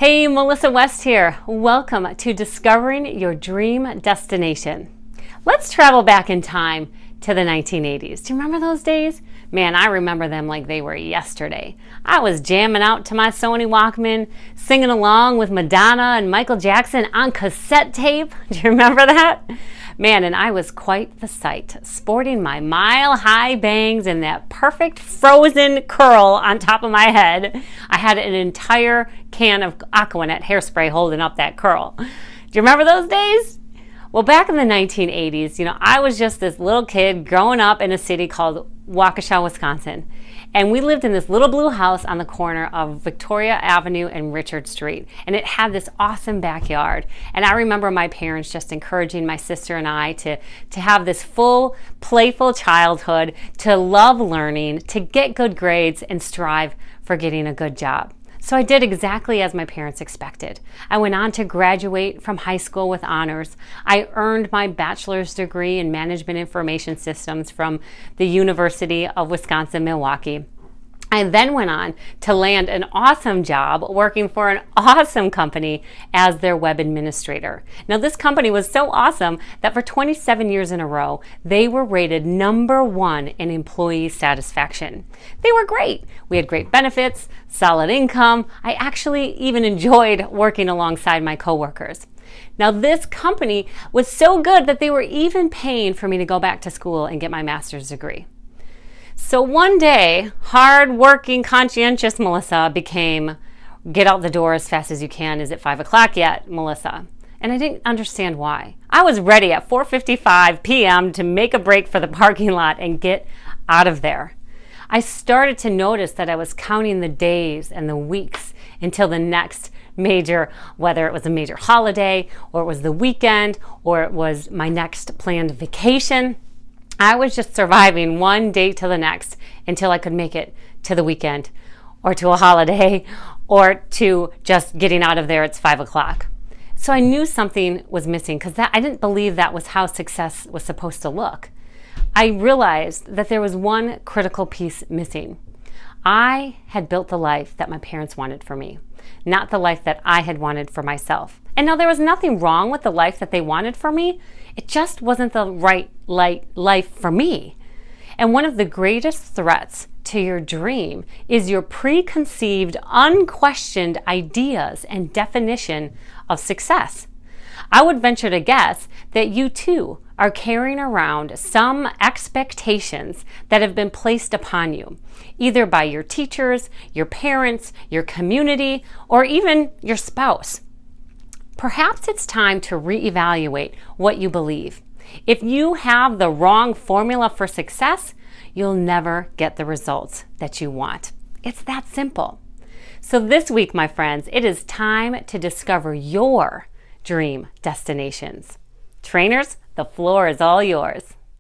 Hey, Melissa West here. Welcome to Discovering Your Dream Destination. Let's travel back in time to the 1980s. Do you remember those days? Man, I remember them like they were yesterday. I was jamming out to my Sony Walkman, singing along with Madonna and Michael Jackson on cassette tape. Do you remember that? Man, and I was quite the sight, sporting my mile-high bangs and that perfect frozen curl on top of my head. I had an entire can of Aquanet hairspray holding up that curl. Do you remember those days? Well, back in the 1980s, I was just this little kid growing up in a city called Waukesha, Wisconsin. And we lived in this little blue house on the corner of Victoria Avenue and Richard Street. And it had this awesome backyard. And I remember my parents just encouraging my sister and I to have this full, playful childhood, to love learning, to get good grades, and strive for getting a good job. So I did exactly as my parents expected. I went on to graduate from high school with honors. I earned my bachelor's degree in management information systems from the University of Wisconsin-Milwaukee. I then went on to land an awesome job working for an awesome company as their web administrator. Now, this company was so awesome that for 27 years in a row, they were rated #1 in employee satisfaction. They were great. We had great benefits, solid income. I actually even enjoyed working alongside my coworkers. Now, this company was so good that they were even paying for me to go back to school and get my master's degree. So one day, hard-working, conscientious Melissa became, get out the door as fast as you can. Is it 5 o'clock yet, Melissa? And I didn't understand why. I was ready at 4:55 p.m. to make a break for the parking lot and get out of there. I started to notice that I was counting the days and the weeks until the next major, whether it was a major holiday, or it was the weekend, or it was my next planned vacation. I was just surviving one day to the next until I could make it to the weekend or to a holiday or to just getting out of there at 5 o'clock. So I knew something was missing because I didn't believe that was how success was supposed to look. I realized that there was one critical piece missing. I had built the life that my parents wanted for me, not the life that I had wanted for myself. And now there was nothing wrong with the life that they wanted for me. It just wasn't the right life for me. And one of the greatest threats to your dream is your preconceived, unquestioned ideas and definition of success. I would venture to guess that you too are carrying around some expectations that have been placed upon you, either by your teachers, your parents, your community, or even your spouse. Perhaps it's time to reevaluate what you believe. If you have the wrong formula for success, you'll never get the results that you want. It's that simple. So this week, my friends, it is time to discover your dream destinations. Trainers, the floor is all yours.